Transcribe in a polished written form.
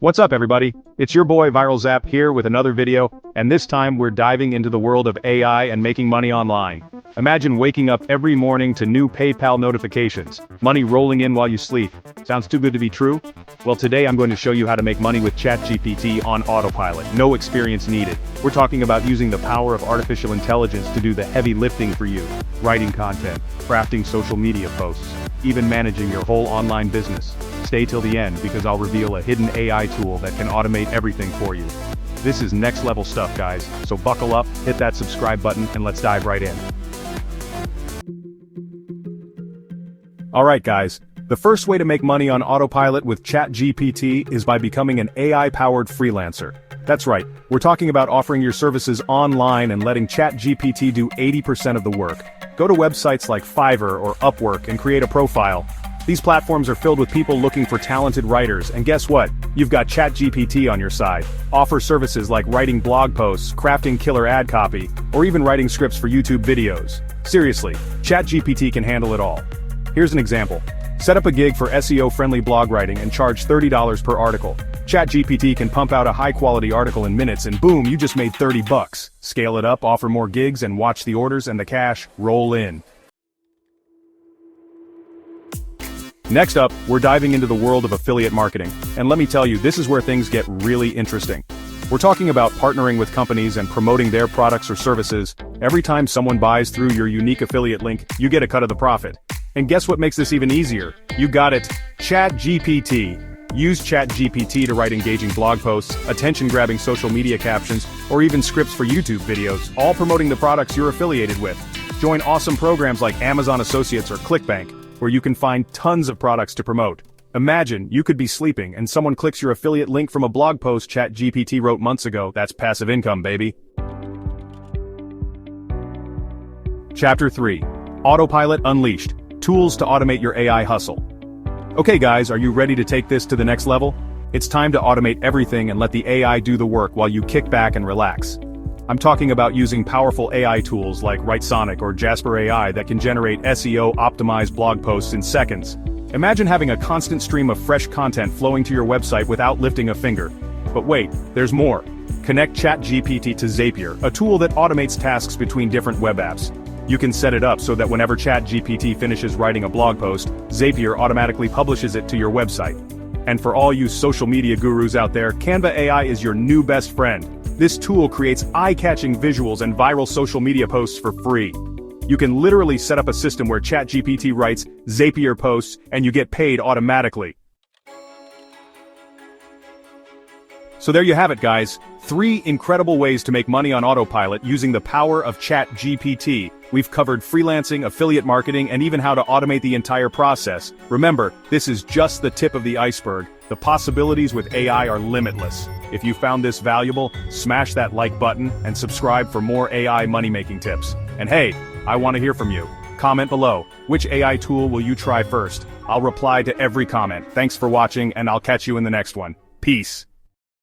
What's up everybody? It's your boy Viral Zap here with another video, and this time we're diving into the world of AI and making money online. Imagine waking up every morning to new PayPal notifications, money rolling in while you sleep. Sounds too good to be true? Well, today I'm going to show you how to make money with ChatGPT on autopilot, no experience needed. We're talking about using the power of artificial intelligence to do the heavy lifting for you, writing content, crafting social media posts, even managing your whole online business. Stay till the end because I'll reveal a hidden AI tool that can automate everything for you. This is next level stuff, guys, so buckle up, hit that subscribe button, and let's dive right in. Alright guys, the first way to make money on autopilot with ChatGPT is by becoming an AI-powered freelancer. That's right, we're talking about offering your services online and letting ChatGPT do 80% of the work. Go to websites like Fiverr or Upwork and create a profile. These platforms are filled with people looking for talented writers, and guess what? You've got ChatGPT on your side. Offer services like writing blog posts, crafting killer ad copy, or even writing scripts for YouTube videos. Seriously, ChatGPT can handle it all. Here's an example. Set up a gig for SEO-friendly blog writing and charge $30 per article. ChatGPT can pump out a high-quality article in minutes and boom, you just made $30. Scale it up, offer more gigs, and watch the orders and the cash roll in. Next up, we're diving into the world of affiliate marketing, and let me tell you, this is where things get really interesting. We're talking about partnering with companies and promoting their products or services. Every time someone buys through your unique affiliate link, you get a cut of the profit. And guess what makes this even easier? You got it, ChatGPT. Use ChatGPT to write engaging blog posts, attention-grabbing social media captions, or even scripts for YouTube videos, all promoting the products you're affiliated with. Join awesome programs like Amazon Associates or ClickBank, where you can find tons of products to promote. Imagine, you could be sleeping and someone clicks your affiliate link from a blog post ChatGPT wrote months ago. That's passive income, baby. Chapter 3. Autopilot Unleashed. Tools to automate your AI hustle. Okay guys, are you ready to take this to the next level? It's time to automate everything and let the AI do the work while you kick back and relax. I'm talking about using powerful AI tools like Writesonic or Jasper AI that can generate SEO-optimized blog posts in seconds. Imagine having a constant stream of fresh content flowing to your website without lifting a finger. But wait, there's more. Connect ChatGPT to Zapier, a tool that automates tasks between different web apps. You can set it up so that whenever ChatGPT finishes writing a blog post, Zapier automatically publishes it to your website. And for all you social media gurus out there, Canva AI is your new best friend. This tool creates eye-catching visuals and viral social media posts for free. You can literally set up a system where ChatGPT writes, Zapier posts, and you get paid automatically. So there you have it guys, 3 incredible ways to make money on autopilot using the power of ChatGPT. We've covered freelancing, affiliate marketing, and even how to automate the entire process. Remember, this is just the tip of the iceberg. The possibilities with AI are limitless. If you found this valuable, smash that like button and subscribe for more AI money-making tips. And hey, I want to hear from you. Comment below, which AI tool will you try first? I'll reply to every comment. Thanks for watching, and I'll catch you in the next one. Peace.